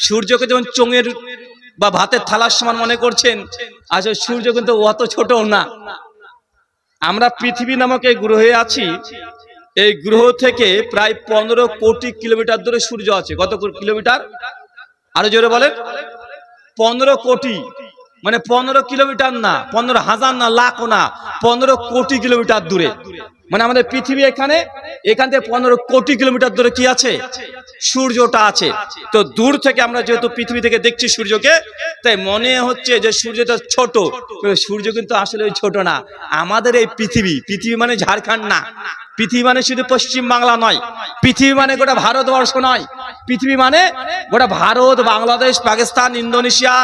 সূর্যকে যেমন চোঙের বা ভাতের থালার সমান মনে করছেন, আসলে সূর্য কিন্তু অত ছোটও না। আমরা পৃথিবী নামক এই গ্রহে আছি, এই গ্রহ থেকে প্রায় 15 কোটি কিলোমিটার দূরে সূর্য আছে। কত কিলোমিটার? আরো জোরে বলেন। 15 কোটি, মানে 15 কিলোমিটার না, 15,000 না, লাখও না, 15 কোটি কিলোমিটার দূরে। মানে আমাদের পৃথিবী এখান থেকে 15 কোটি কিলোমিটার দূরে কি আছে? সূর্যটা আছে। তো দূর থেকে আমরা যেহেতু পৃথিবী থেকে দেখছি সূর্যকে, তাই মনে হচ্ছে যে সূর্যটা ছোট। সূর্য কিন্তু আসলে ছোট না। আমাদের এই পৃথিবী মানে ঝাড়খণ্ড না, পৃথিবী মানে শুধু পশ্চিম বাংলা নয়, পৃথিবী মানে গোটা ভারতবর্ষ নয়, পৃথিবী মানে গোটা ভারত, বাংলাদেশ, পাকিস্তান, ইন্দোনেশিয়া,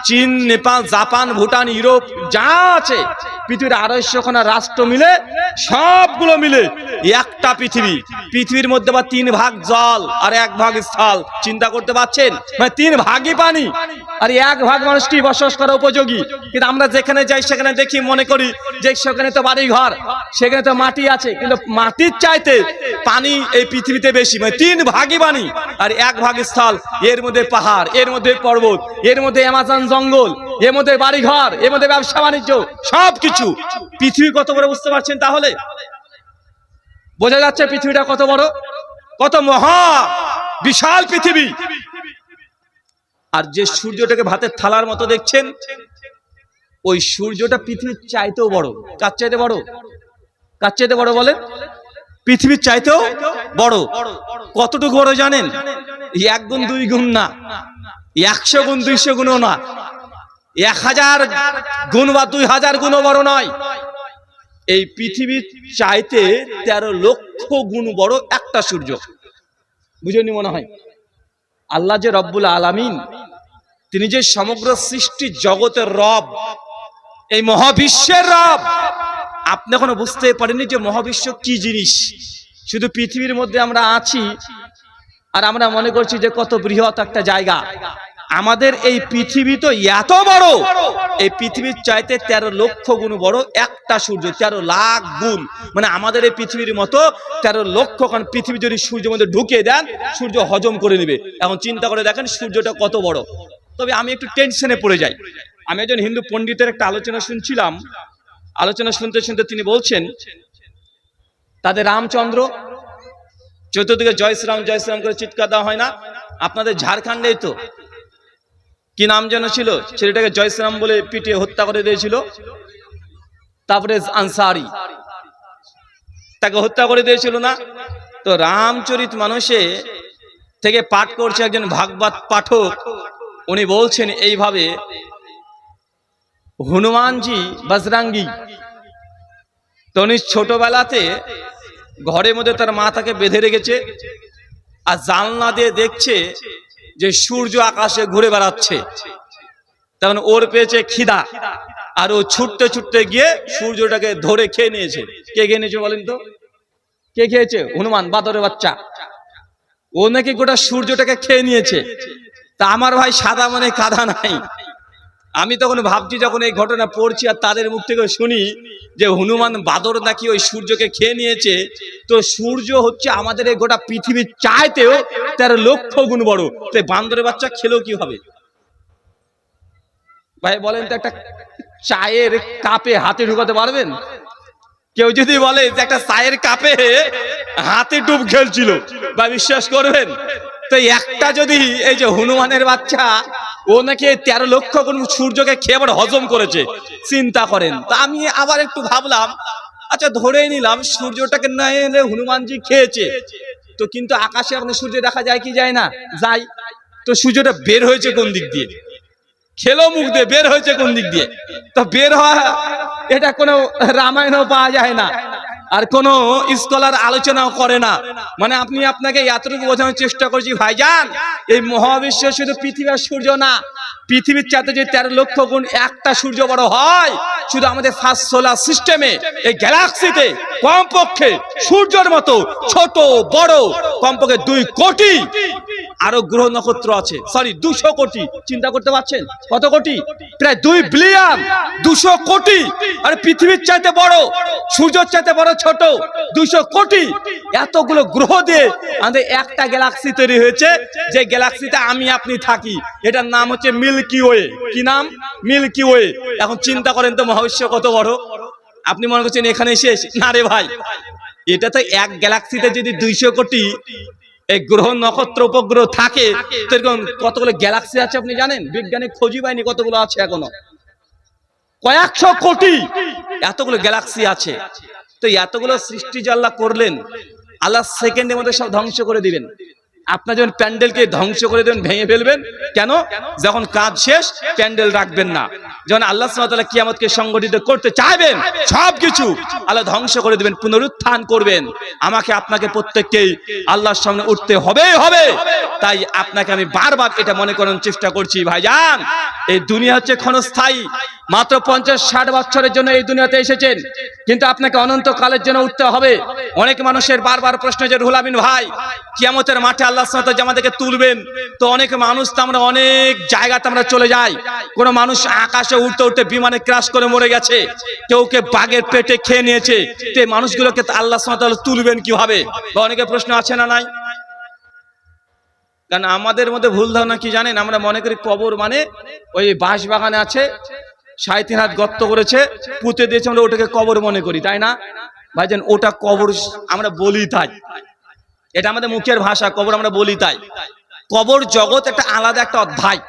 চীন, নেপাল, জাপান, ভুটান, ইউরোপ যা আছে পৃথিবীর 250খানা রাষ্ট্র মিলে, সবগুলো মিলে একটা পৃথিবী। পৃথিবীর মধ্যে বা 3 ভাগ জল আর 1 ভাগ স্থল। চিন্তা করতে পারছেন? মানে 3 ভাগই পানি আর 1 ভাগ মানুষটি বসবাস করা উপযোগী। কিন্তু আমরা যেখানে যাই সেখানে দেখি, মনে করি যে সেখানে তো বাড়ি ঘর, সেখানে তো মাটি আছে, কিন্তু মাটির চাইতে পানি এই পৃথিবীতে বেশি। মানে 3 ভাগই পানি আর 1 ভাগ স্থল। এর মধ্যে পাহাড়, এর মধ্যে পর্বত, এর মধ্যে অ্যামাজন জঙ্গল, এর মধ্যে বাড়ি ঘর, এর মধ্যে ব্যবসা বাণিজ্য, সবকিছু। পৃথিবী কত বড় বুঝতে পারছেন? তাহলে বোঝা যাচ্ছে পৃথিবীটা কত বড়, কত মহা বিশাল পৃথিবী। আর যে সূর্যটাকে ভাতের থালার মতো দেখছেন, ওই সূর্যটা পৃথিবীর চাইতেও বড়। কার চাইতে বড়? কার চাইতে বড় বলেন? পৃথিবীর চাইতেও বড়। কতটুকু বড় জানেন? 1 গুণ 2 গুণ না, 100 গুণ 200 গুণও না, 1000 গুণ বা 2000 গুণও বড় নয়। এই পৃথিবীর চাইতে 13 লক্ষ গুণ বড় একটা সূর্য। বুঝেনি মনে হয়? আল্লাহ যে রব্বুল আলামিন, তিনি যে সমগ্র সৃষ্টি জগতের রব, এই মহাবিশ্বের রব, আপনি এখনো বুঝতে পারেননি যে মহাবিশ্ব কি জিনিস। শুধু পৃথিবীর মধ্যে আমরা আছি আর আমরা মনে করছি যে কত বৃহৎ একটা জায়গা। আমাদের এই পৃথিবী তো এত বড়, এই পৃথিবীর চাইতে 13 লক্ষ গুণ বড় একটা সূর্য। 13 লাখ গুণ, মানে আমাদের এই পৃথিবীর মতো 13 লক্ষ। কারণ পৃথিবী যদি সূর্যের মধ্যে ঢুকিয়ে দেন, সূর্য হজম করে নেবে। এখন চিন্তা করে দেখেন সূর্যটা কত বড়। তবে আমি একটু টেনশনে পড়ে যাই। আমি একজন হিন্দু পণ্ডিতের একটা আলোচনা শুনছিলাম। আলোচনা শুনতে শুনতে তিনি বলছেন, তাদের রামচন্দ্র চতুর্দিকে জয় শ্রীরাম জয় শ্রীরাম করে চিৎকার দেওয়া হয় না? আপনাদের ঝাড়খণ্ডেই তো কি নাম যেন ছিল, ছেলেটাকে জয় শ্রীরাম বলে পিটিয়ে হত্যা করে দিয়েছিল। তারপরে আনসারি, তাকে হত্যা করে দিয়েছিল না? তো রামচরিত মানুষে থেকে পাঠ করছে একজন ভাগবত পাঠক। উনি বলছেন এইভাবে, হনুমানজি বজরঙ্গী, তো উনি ছোটবেলাতে ঘরের মধ্যে তার মাথাকে বেঁধে রেখেছে আর জানলা দিয়ে দেখছে যে সূর্য আকাশে ঘুরে বেড়াচ্ছে। তখন ওর পেয়েছে খিদা, আর ও ছুটতে ছুটতে গিয়ে সূর্যটাকে ধরে খেয়ে নিয়েছে। কে খেয়ে নিয়েছে বলেন তো? কে খেয়েছে? হনুমান, বাদরের বাচ্চা। ও নাকি গোটা সূর্যটাকে খেয়ে নিয়েছে। তা আমার ভাই সাদা মনে কাদা নাই। আমি তখন ভাবছি, যখন এই ঘটনা পড়ছি আর তাদের মুখ থেকে শুনি যে হনুমান বাদর নাকি ওই সূর্যকে খেয়ে নিয়েছে, তো সূর্য হচ্ছে আমাদের এই গোটা পৃথিবীর চাইতেও 13 লক্ষ গুণ বড়। তো বান্দরের বাচ্চা খেলেও কি হবে ভাই বলেন তো? একটা চায়ের কাপে হাতে ঢুকাতে পারবেন? কেউ যদি বলে যে একটা চায়ের কাপে হাতে ডুব খেলছিল, বা বিশ্বাস করবেন? তো একটা যদি এই যে হনুমানের বাচ্চা, ও নাকি 13 লক্ষ গুণ সূর্যকে খেয়ে আবার হজম করেছে, চিন্তা করেন। তা আমি আবার একটু ভাবলাম, আচ্ছা ধরেই নিলাম সূর্যটাকে না এনে হনুমানজি খেয়েছে, তো কিন্তু আকাশে এখন সূর্য দেখা যায় কি যায় না? যায়। তো সূর্যটা বের হয়েছে কোন দিক দিয়ে? খেলো মুখ দিয়ে, বের হয়েছে কোন দিক দিয়ে? তো বের হওয়া, এটা কোনো রামায়ণও পাওয়া যায় না, আর কোনো স্কলার আলোচনাও করে না। মানে আপনাকে এতটুকু বোঝানোর চেষ্টা করছি ভাইজান, এই মহাবিশ্ব শুধু পৃথিবী আর সূর্য না, পৃথিবীর চাইতে যে 13 লক্ষ গুণ একটা সূর্য বড় হয়, শুধু আমাদের ফার্স্ট সোলার সিস্টেমে এই গ্যালাক্সিতে কমপক্ষে সূর্যের মতো ছোট বড় কমপক্ষে 2 কোটি আরো গ্রহ নক্ষত্র আছে। সরি, 200 কোটি। চিন্তা করতে পারছেন কত কোটি? প্রায় 2 বিলিয়ন। 200 কোটি। আর পৃথিবীর চাইতে বড়, সূর্যের চাইতে বড় ছোট 200 কোটি। এতগুলো গ্রহ দিয়ে আমাদের একটা গ্যালাক্সি তৈরি হয়েছে, যে গ্যালাক্সিতে আমি আপনি থাকি। এটার নাম হচ্ছে মিল্কি ওয়ে। কি নাম? Milky way. এখন চিন্তা করেন তো মহাবিশ্ব কত বড়। আপনি মনে করছেন এখানে শেষ? না রে ভাই, এটা তো এক গ্যালাক্সিতে যদি 200 কোটি এই গ্রহ নক্ষত্র উপগ্রহ থাকে, এরকম কতগুলো গ্যালাক্সি আছে আপনি জানেন? বিজ্ঞানী খোঁজই পায়নি কতগুলো আছে এখনো। কয়েকশো কোটি এতগুলো গ্যালাক্সি আছে। তো এতগুলো সৃষ্টি যে আল্লাহ করলেন, আল্লাহ সেকেন্ডের মধ্যে সব ধ্বংস করে দিবেন। আপনার যখন প্যান্ডেলকে ধ্বংস করে দেবেন, ভেঙে ফেলবেন, কেন? যখন কাজ শেষ প্যান্ডেল রাখবেন না। যখন আল্লাহ সুবহানাহু ওয়া তাআলা কিয়ামতকে সংগঠিত করতে চাইবেন, সবকিছু আল্লাহ ধ্বংস করে দিবেন, পুনরুত্থান করবেন। আমাকে আপনাকে প্রত্যেককেই আল্লাহর সামনে উঠতে হবে। তাই আপনাকে আমি বারবার এটা মনে করানোর চেষ্টা করছি, ভাইজান, এই দুনিয়া হচ্ছে ক্ষণস্থায়ী। মাত্র 50-60 বছরের জন্য এই দুনিয়াতে এসেছেন, কিন্তু আপনাকে অনন্ত কালের জন্য উঠতে হবে। অনেক মানুষের বারবার প্রশ্ন যে রুহুল আমিন ভাই, কিয়ামতের মাঠে আল্লাহ সুবহানাহু ওয়া তাআলা আমাদেরকে তুলবেন, তো অনেক মানুষ তো আমরা অনেক জায়গাতে আমরা চলে যাই। কোন মানুষ আকাশে উঠতে উঠতে বিমানে ক্র্যাশ করে মরে গেছে, কেউকে বাঘের পেটে খেয়ে নিয়েছে। তো এই মানুষগুলোকে আল্লাহ সুবহানাহু ওয়া তাআলা তুলবেন কিভাবে? বা অনেকের প্রশ্ন আছে না নাই? কারণ আমাদের মধ্যে ভুল ধারণা কি জানেন? আমরা মনে করি কবর মানে ওই বাঁশ বাগানে আছে, 3.5 হাত গর্ত করেছে, পুঁতে দিয়েছে, আমরা ওটাকে কবর মনে করি, তাই না ভাইজান? ওটা কবর আমরা বলি তাই, এটা আমাদের মুখের ভাষা, কবর আমরা বলি তাই। কবর জগৎ একটা আলাদা একটা অধ্যায়।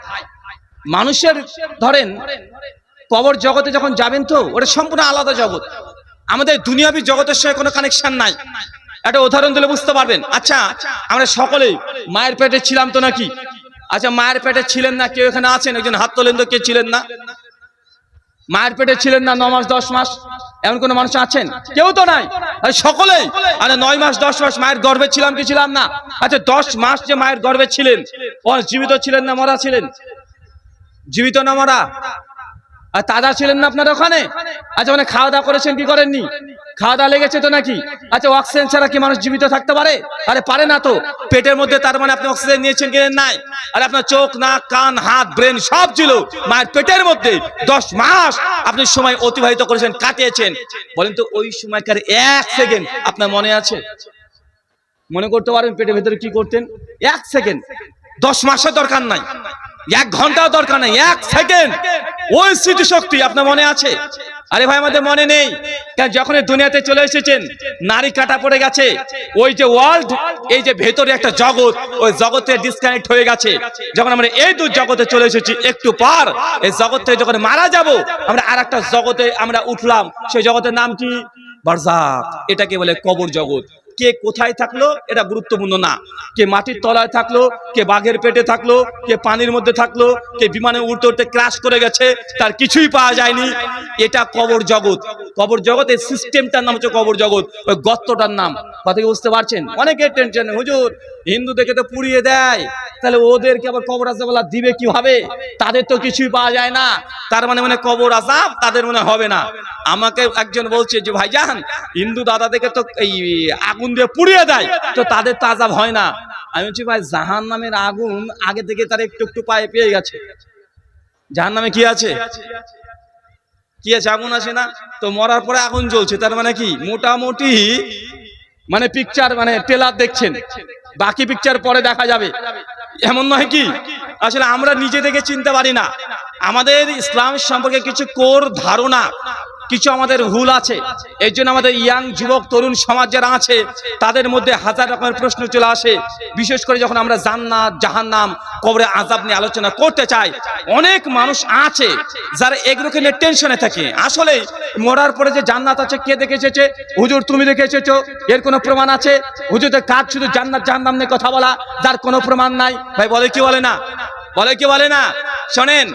মানুষের ধরেন কবর জগতে যখন যাবেন, তো ওটা সম্পূর্ণ আলাদা জগৎ। আমাদের দুনিয়াবি জগতের সঙ্গে কোনো কানেকশন নাই। একটা উদাহরণ দিলে বুঝতে পারবেন। আচ্ছা, আমরা সকলেই মায়ের পেটে ছিলাম তো নাকি? আচ্ছা, মায়ের পেটে ছিলেন না কেউ এখানে আছেন? একজন হাত তোলেন তো, কে ছিলেন না? মায়ের পেটে ছিলেন না 9 মাস 10 মাস? এমন কোন মানুষ আছেন? কেউ তো নাই। সকলেই। আরে 9 মাস 10 মাস মায়ের গর্ভে ছিলাম কি ছিলাম না? আচ্ছা, 10 মাস যে মায়ের গর্ভে ছিলেন, ও জীবিত ছিলেন না মরা ছিলেন? জীবিত না মরা? আর তাজা ছিলেন না আপনার ওখানে? আচ্ছা, মানে খাওয়া দাওয়া করেছেন কি করেননি? খাওয়া দাওয়া লেগেছে তো নাকি? আচ্ছা, অক্সিজেন ছাড়া কি মানুষ জীবিত থাকতে পারে? আরে পারে না তো। পেটের মধ্যে তার মানে আপনি অক্সিজেন নিয়েছেন কি নাই? আর আপনার চোখ নাক কান হাত ব্রেন সব ছিল মায়ের পেটের মধ্যে। 10 মাস আপনি সময় অতিবাহিত করেছেন, কাটিয়েছেন। বলেন তো ওই সময়কার 1 সেকেন্ড আপনার মনে আছে? মনে করতে পারেন পেটের ভেতরে কি করতেন? 1 সেকেন্ড। 10 মাসের দরকার নাই, 1 ঘন্টাও দরকার নাই, 1 সেকেন্ড ওই স্মৃতিশক্তি আপনার মনে আছে? আরে ভাই, আমাদের মনে নেই। কারণ যখন এই দুনিয়াতে চলে এসেছেন, নারী কাটা পড়ে গেছে। ওই যে ওয়ার্ল্ড, এই যে ভেতরে একটা জগৎ, ওই জগতে ডিসকানেক্ট হয়ে গেছে। যখন আমরা এই দু জগতে চলে এসেছি, একটু পার এই জগৎ থেকে যখন মারা যাব, আমরা আর একটা জগতে আমরা উঠলাম। সেই জগতের নাম কি? বারজাখ। এটাকে বলে কবর জগৎ। কে কোথায় থাকলো এটা গুরুত্বপূর্ণ না। কে মাটির তলায় থাকলো, কে বাঘের পেটে থাকলো, কে পানির মধ্যে থাকলো, কে বিমানে উঠতে উঠতে ক্র্যাশ করে গেছে, তার কিছুই পাওয়া যায়নি। এটা কবর জগৎ। কবর জগৎ, এই সিস্টেমটার নাম হচ্ছে কবর জগৎ, ওই গর্তটার নাম। কথা কি বুঝতে পারছেন? অনেকের টেনশন, হুজুর হিন্দু দেখে তো পুড়িয়ে দেয়, তাহলে ওদেরকে আবার কবর আযাব দিবে কিভাবে? তাদের তো কিছুই পাওয়া যায় না, তার মানে কবর আযাব তাদের মনে হবে না। আমাকে একজন বলছে যে ভাইজান, হিন্দু দাদা দেখে তো এই আগুন দিয়ে পুড়িয়ে দেয়, তো তাদের তো আযাব হয় না। আমি বলছি ভাই, জাহান্নামের আগুন আগে থেকে তারা একটু একটু পায়ে পেয়ে গেছে। জাহান্নামে কি আছে? কি আছে? আগুন আছে না? তো মরার পরে আগুন জ্বলছে, তার মানে কি? মোটামুটি মানে পিকচার, মানে ট্রেলার দেখছেন, বাকি পিকচার পরে দেখা যাবে, এমন নয় কি? আসলে আমরা নিজে থেকে চিনতে পারি না। আমাদের ইসলাম সম্পর্কে কিছু কোর ধারণা, কিছু আমাদের ভুল আছে। এই জন্য আমাদের ইয়াং যুবক তরুণ সমাজ যারা আছে, তাদের মধ্যে হাজার রকমের প্রশ্ন চলে আসে। বিশেষ করে যখন আমরা জান্নাত জাহান্নাম কবরে আযাব নিয়ে আলোচনা করতে চাই, অনেক মানুষ আছে যারা এগুলোকে নিয়ে টেনশনে থাকে। আসলে মরার পরে যে জান্নাত আছে, কে দেখে এসেছে? হুজুর তুমি দেখে এসেছো, এর কোনো প্রমাণ আছে? হুজুরদের কাজ শুধু জান্নাত জাহান্নাম নিয়ে কথা বলা, যার কোনো প্রমাণ নাই। ভাই বলে কি বলে না? বলে কি বলে না? শোনেন,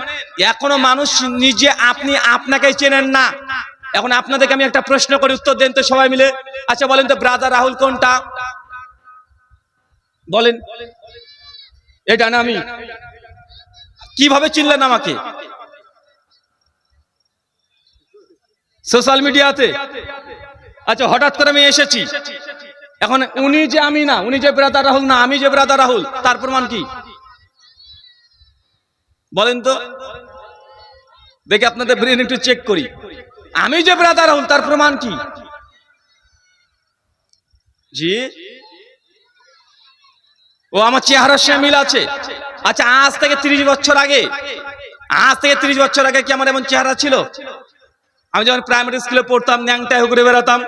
এখনো মানুষ নিজে আপনি আপনাকেই চেনেন না। এখন আপনাদেরকে আমি একটা প্রশ্ন করে উত্তর দেন তো সবাই মিলে। আচ্ছা বলেন তো, ব্রাদার রাহুল কোনটা? বলেন। এটা না আমি। কিভাবে চিনলেন আমাকে? সোশ্যাল মিডিয়াতে। আচ্ছা, হঠাৎ করে আমি এসেছি, এখন উনি যে আমি না, উনি যে ব্রাদার রাহুল না, আমি যে ব্রাদার রাহুল, তার প্রমাণ কি বলেন তো? দেখে আপনাদের ব্রেন একটু চেক করি। আমি যে ব্রাদার রাহুল তার প্রমাণ কি? জি, ও আমার চেহারার সঙ্গে মিল আছে। আচ্ছা, আজ থেকে 30 বছর আগে, আজ থেকে 30 বছর আগে কি আমার এমন চেহারা ছিল? আমি যখন প্রাইমারি স্কুলে পড়তাম, ন্যাংটায় ঘুরে বেড়াতাম,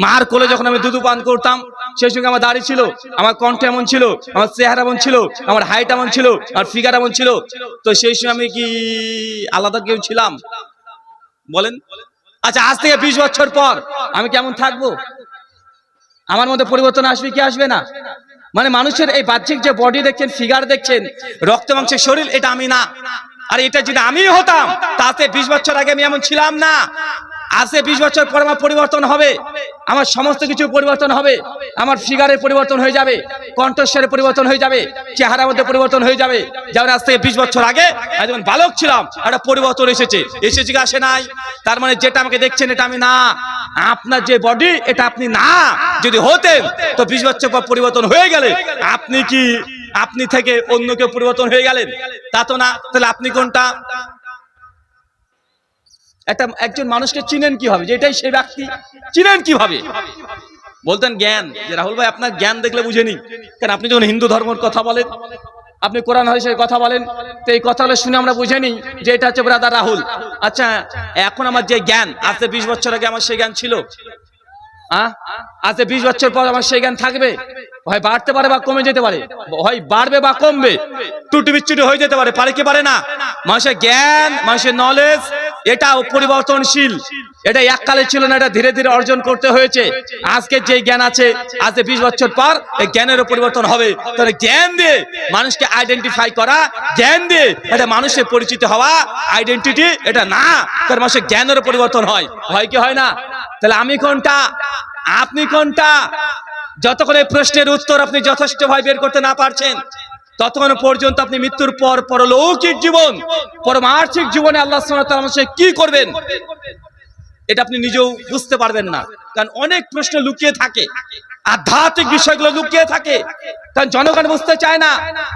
মার কোলে যখন আমি দুধু পান করতাম, সেই সঙ্গে আমার দাড়ি ছিল, আমার কণ্ঠ এমন ছিল, আমার চেহারা এমন ছিল, আমার হাইট এমন ছিল, আমার ফিগার এমন ছিল, তো সেই সময় আমি কি আলাদা কেউ ছিলাম বলেন? আচ্ছা, আজ থেকে 20 বছর পর আমি কেমন থাকবো? আমার মধ্যে পরিবর্তন আসবে কি আসবে না? মানে মানুষের এই বাহ্যিক যে বডি দেখছেন, ফিগার দেখছেন, রক্ত মাংসের শরীর, এটা আমি না। আর এটা যদি আমি হতাম, তাতে 20 বছর আগে আমি এমন ছিলাম না। আজকে 20 বছর পর আমার পরিবর্তন হবে, আমার সমস্ত কিছু পরিবর্তন হবে, আমার ফিগারের পরিবর্তন হয়ে যাবে, কণ্ঠস্বরের পরিবর্তন হয়ে যাবে, চেহারার মধ্যে পরিবর্তন হয়ে যাবে। যেমন আজ থেকে 20 বছর আগে যখন বালক ছিলাম, একটা পরিবর্তন এসেছে কি আসে নাই? তার মানে যেটা আমাকে দেখছেন এটা আমি না, আপনার যে বডি এটা আপনি না। যদি হতেন তো 20 বছর পর পরিবর্তন হয়ে গেলে আপনি কি আপনি থেকে অন্য কেউ পরিবর্তন হয়ে গেলেন? তা তো না। তাহলে আপনি কোনটা? একজন মানুষকে চিনেন কিভাবে যে এটাই সেই ব্যক্তি? চিনেন কিভাবে? বলতেন জ্ঞান, যে রাহুল ভাই আপনার জ্ঞান দেখলে বুঝেনি কেন? আপনি যখন হিন্দু ধর্মের কথা বলেন, আপনি কোরআন হাদিসের কথা বলেন, তো এই কথাগুলো শুনে আমরা বুঝে নিই যে এটা হচ্ছে ব্রাদার রাহুল। আচ্ছা, এখন আমার যে জ্ঞান, আজ থেকে 20 বছর আগে আমার সেই জ্ঞান ছিল? আজ থেকে 20 বছর পর আমার সেই জ্ঞান থাকবে? হয় বাড়তে পারে বা কমে যেতে পারে, হয় বাড়বে বা কমবে, টুটি বিচ্ছুটি হয়ে যেতে পারে, পারে কি পারে না? মানুষের জ্ঞান, মানুষের নলেজ, এটাও পরিবর্তনশীল। এটা এককালে ছিল না, এটা ধীরে ধীরে অর্জন করতে হয়েছে। আজকে যে জ্ঞান আছে, আজ থেকে 20 বছর পর এই জ্ঞানেরও পরিবর্তন হবে। তাহলে জ্ঞান দিয়ে মানুষকে আইডেন্টিফাই করা, জ্ঞান দিয়ে এটা মানুষের পরিচিত হওয়া, আইডেন্টিটি এটা না। তার মানুষের জ্ঞানেরও পরিবর্তন হয়, হয় কি হয় না? তাহলে আমি কোনটা, আপনি কোনটা? যতক্ষণ এই প্রশ্নের উত্তর আপনি যথেষ্টভাবে বের করতে না পারছেন, ততক্ষণ পর্যন্ত আপনি মৃত্যুর পর পরলৌকিক জীবন, পরমার্থিক জীবনে আল্লাহ সুবহানাহু ওয়া তাআলা কি করবেন এটা আপনি নিজেও বুঝতে পারবেন না। কারণ অনেক প্রশ্ন লুকিয়ে থাকে, আধ্যাত্মিক বিষয়গুলো লুকিয়ে থাকে, কারণ জনগণ বুঝতে চায় না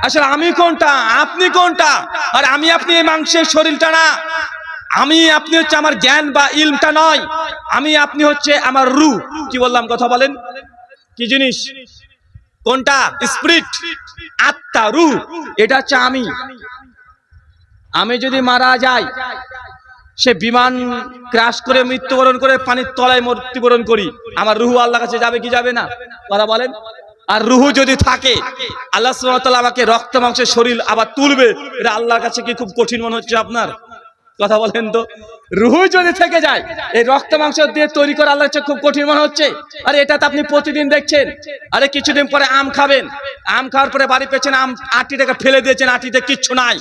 আসলে আমি কোনটা, আপনি কোনটা। আর আমি আপনি এই মাংসের শরীরটা না, আমি আপনি হচ্ছে আমার জ্ঞান বা ইলমটা নয়, আমি আপনি হচ্ছে আমার রূহ। কি বললাম কথা বলেন? কি জিনিস কোনটা? স্পিরিট, আত্মা, রূহ, এটা হচ্ছে আমি। আমি যদি মারা যাই, সে বিমান ক্র্যাশ করে মৃত্যুবরণ করে পানির তলায় মৃত্যুবরণ করি, আমার রূহ আল্লাহর কাছে যাবে কি যাবে না? কথা বলেন। আর রূহ যদি থাকে, আল্লাহ সুবহানাহু ওয়া তাআলা আমাকে রক্ত মাংসের শরীর আবার তুলবে, এটা আল্লাহর কাছে কি খুব কঠিন মনে হচ্ছে আপনার? কথা বলেন তো। রূহ যদি থেকে যায়, এই রক্ত মাংস দিয়ে তৈরি করা আল্লাহর কাছে খুব কঠিন মনে হচ্ছে। আরে এটা তো আপনি প্রতিদিন দেখছেন। আরে কিছুদিন পরে আম খাবেন, আম খাওয়ার পরে বাড়ি পেছন আম আটিটাকে ফেলে দিয়েছেন, আটিতে কিচ্ছু নাই,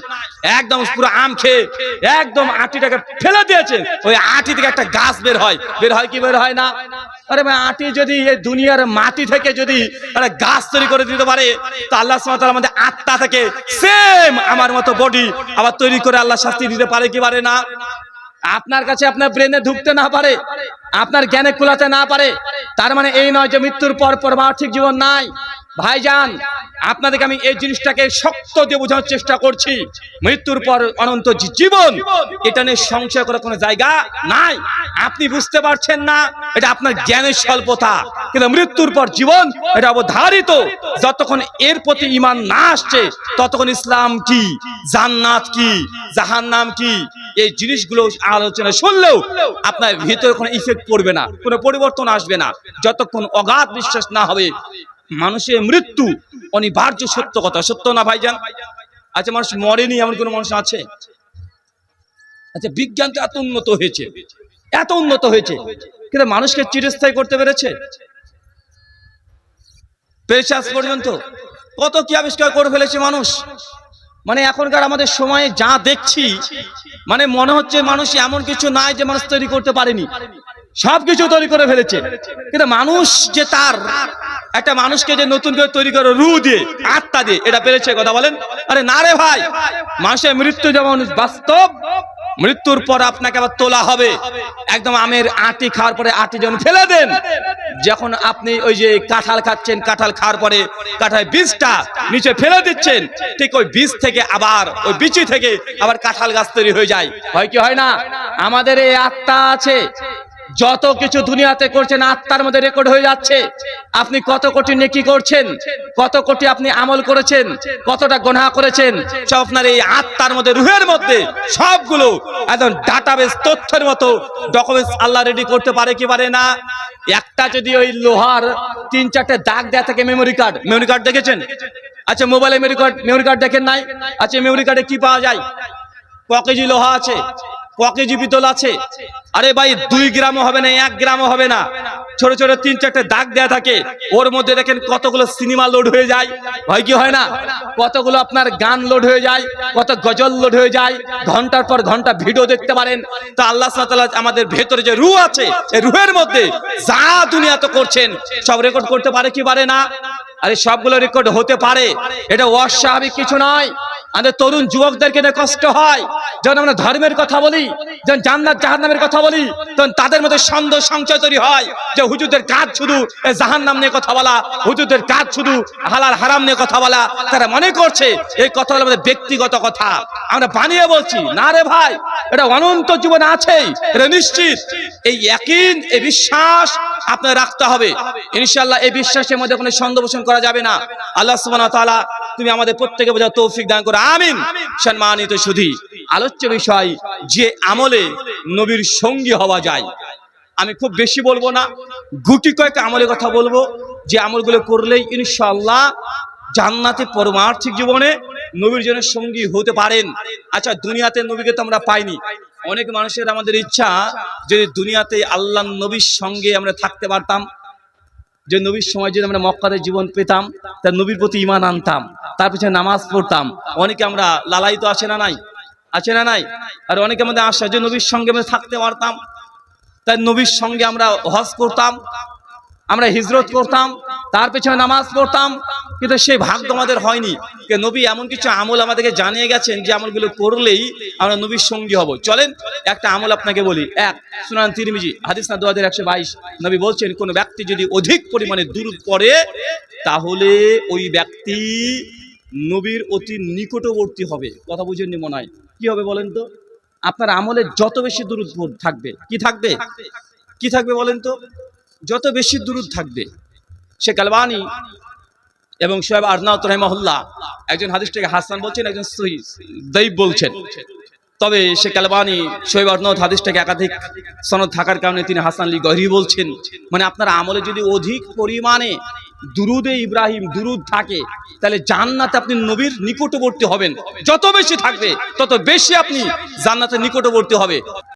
একদম পুরো আম খেয়ে একদম আটিটাকে ফেলে দিয়েছেন, ওই আটি থেকে একটা গাছ বের হয়, বের হয় কি বের হয় না? আরে ভাই, আটি যদি এই দুনিয়ার মাটি থেকে যদি একটা গাছ তৈরি করে দিতে পারে, তো আল্লাহ সুবহানাহু ওয়া তাআলা আমাদের আত্মা থেকে সেম আমার মতো বডি আবার তৈরি করে আল্লাহ শাস্তি দিতে পারে কি পারে না? আপনার কাছে আপনার ব্রেনে ঢুকতে না পারে, আপনার জ্ঞানে কুলাতে না পারে, তার মানে এই নয় যে মৃত্যুর পর পারমার্থিক জীবন নাই। ভাইজান, আপনাদেরকে আমি এই জিনিসটাকে শক্ত দিয়ে বোঝানোর চেষ্টা করছি, মৃত্যুর পর অনন্ত জীবন, এটা নিয়ে সংশয় করার কোনো জায়গা নাই। আপনি বুঝতে পারছেন না, এটা আপনার জ্ঞানের স্বল্পতা, কিন্তু মৃত্যুর পর জীবন এটা অবধারিত। যতক্ষণ এর প্রতি ঈমান না আসছে, ততক্ষণ ইসলাম কি, জান্নাত কি, জাহান্নাম কি, এই জিনিসগুলো আলোচনা শুনলেও আপনার ভিতরে কোনো ইফেক্ট পড়বে না, কোনো পরিবর্তন আসবে না, যতক্ষণ অগাধ বিশ্বাস না হবে মানুষের মৃত্যু অনিবার্য। সত্য কথা, সত্য না ভাইজান? আচ্ছা, মানুষ মরেনি এমন কোন মানুষ আছে? আচ্ছা, বিজ্ঞান তো এত উন্নত হয়েছে, এত উন্নত হয়েছে, কিন্তু মানুষকে চিরস্থায়ী করতে পেরেছে? আজ পর্যন্ত কত কি আবিষ্কার করে ফেলেছে মানুষ। মানে এখনকার আমাদের সময়ে যা দেখছি, মানে মনে হচ্ছে মানুষ এমন কিছু নাই যে মানুষ তৈরি করতে পারেনি, সবকিছু তৈরি করে ফেলেছে। কিন্তু মানুষ যে তার একটা মানুষকে যে নতুন করে তৈরি করে রূহ দিয়ে, আত্মা দিয়ে, এটা পেরেছে? কথা বলেন। আরে না রে ভাই, মানুষের মৃত্যু যেমন বাস্তব, মৃত্যুর পর আপনাকে আবার তোলা হবে, একদম আমের আটি খাওয়ার পরে আটি যখন ফেলে দেন, যখন আপনি ওই যে কাঁঠাল খাচ্ছেন, কাঁঠাল খাওয়ার পরে কাঁঠাল বীজটা নিচে ফেলে দিচ্ছেন, ঠিক ওই বীজ থেকে আবার ওই বিচি থেকে আবার কাঁঠাল গাছ তৈরি হয়ে যায়। হয় কি হয় না? আমাদের এই আত্মা আছে, যত কিছু দুনিয়াতে করছেন আত্মার মধ্যে রেকর্ড হয়ে যাচ্ছে। আপনি কত কোটি নেকি করছেন, কত কোটি আপনি আমল করেছেন, কতটা গুনাহ করেছেন, সব আপনার এই আত্মার মধ্যে, রুহের মধ্যে সবগুলো একদম ডাটাবেস তথ্যের মতো ডকুমেন্টস আল্লাহ রেডি করতে পারে কি পারে না? একটা যদি ওই লোহার 3-4টে দাগ দেয়া থাকে, মেমোরি কার্ড দেখেছেন? আচ্ছা, মোবাইলে মেমোরি কার্ড দেখেন নাই? আচ্ছা, মেমোরি কার্ডে কি পাওয়া যায়? ক কেজি লোহা আছে, ক কেজি পিতল আছে। আরে ভাই, 2 গ্রামও হবে না, 1 গ্রামও হবে না, ছোট ছোট 3-4টে দাগ দেয়া থাকে। ওর মধ্যে দেখেন কতগুলো সিনেমা লোড হয়ে যায়। হয় কি হয় না? কতগুলো আপনার গান লোড হয়ে যায়, কত গজল লোড হয়ে যায়, ঘন্টার পর ঘন্টা ভিডিও দেখতে পারেন। তো আল্লাহ সুবহানাহু ওয়া তাআলা আমাদের ভেতরে যে রূহ আছে, এই রূহের মধ্যে যা দুনিয়াতে করছেন সব রেকর্ড করতে পারে কি পারে না? আরে সবগুলো রেকর্ড হতে পারে, এটা অস্বাভাবিক কিছু নয়। আমাদের তরুণ যুবকদেরকে কষ্ট হয় যখন আমরা ধর্মের কথা বলি, যখন জান্নাত জাহান্নামের কথা বলি, তখন তাদের মধ্যে সন্দেহ সংশয় তৈরি হয় যে হুজুরদের কাজ শুধু জাহান্নাম নিয়ে কথা বলা, হুজুরদের কাজ শুধু হালাল হারাম নিয়ে কথা বলা। তারা মনে করছে এই কথাগুলো আমাদের ব্যক্তিগত কথা, আমরা বানিয়ে বলছি। না রে ভাই, এটা অনন্ত জীবন আছে, এটা নিশ্চিত। এই ইয়াকিন, এই বিশ্বাস আপনার রাখতে হবে। ইনশাআল্লাহ এই বিশ্বাসের মধ্যে কোনো সন্দেহ পোষণ করা যাবে না। আল্লাহ সুবহানাহু ওয়া তাআলা তুমি আমাদের প্রত্যেকে বোঝার তৌফিক দান করো, আমিন। সম্মানিত সুধী, আলোচ্য বিষয় যে আমলে নবীর সঙ্গী হওয়া যায়। আমি খুব বেশি বলবো না, গুটি কয়েক আমলের কথা বলবো, যে আমলগুলো করলেই ইনশাআল্লাহ জান্নাতে পরমার্থিক জীবনে নবীর জন্য সঙ্গী হতে পারেন। আচ্ছা, দুনিয়াতে নবীকে তো আমরা পাইনি। অনেক মানুষের আমাদের ইচ্ছা যে দুনিয়াতে আল্লাহর নবীর সঙ্গে আমরা থাকতে পারতাম, যে নবীর সময় যদি আমরা মক্কাতে জীবন পেতাম, তার নবীর প্রতি ঈমান আনতাম, তার পিছনে নামাজ পড়তাম। অনেকে আমরা লালায়িত আছে না নাই? আছে না নাই? আর অনেকে আমাদের আশা যে নবীর সঙ্গে আমরা থাকতে পারতাম, তার নবীর সঙ্গে আমরা হজ করতাম, আমরা হিজরত করতাম, তার পেছনে নামাজ পড়তাম। কিন্তু সেই ভাগ্য আমাদের হয়নি। নবী এমন কিছু আমল আমাদেরকে জানিয়ে গেছেন যে আমলগুলো করলেই আমরা নবীর সঙ্গী হব। চলেন একটা আমল আপনাকে বলি। এক, সুনান তিরমিজি হাদিস না 2122, নবী বলছেন কোন ব্যক্তি যদি অধিক পরিমাণে দুরূদ পড়ে, তাহলে ওই ব্যক্তি নবীর অতি নিকটবর্তী হবে। কথা বুঝেননি মনে হয়? কি হবে বলেন তো? আপনার আমলে যত বেশি দুরূদ থাকবে, কি থাকবে, কি থাকবে বলেন তো? যত বেশি দুরূদ থাকবে। শেখ আলবানী এবং শোয়েব আরনাউত রাহিমাহুল্লাহ একজন হাদিসটাকে হাসান বলছেন, একজন সহিহ দাঈফ বলছেন। তবে শেখ আলবানী শোয়েব আরনাউত হাদিসটাকে একাধিক সনদ থাকার কারণে তিনি হাসান লি গহরি বলছেন। মানে আপনার আমলে যদি অধিক পরিমাণে দুরুদে ইব্রাহিম দুরুদ থাকে, তাহলে জান্নাতে আপনি নবীর নিকটবর্তী হবেন। যত বেশি থাকবে তত বেশি আপনি জান্নাতের নিকটবর্তী হবে।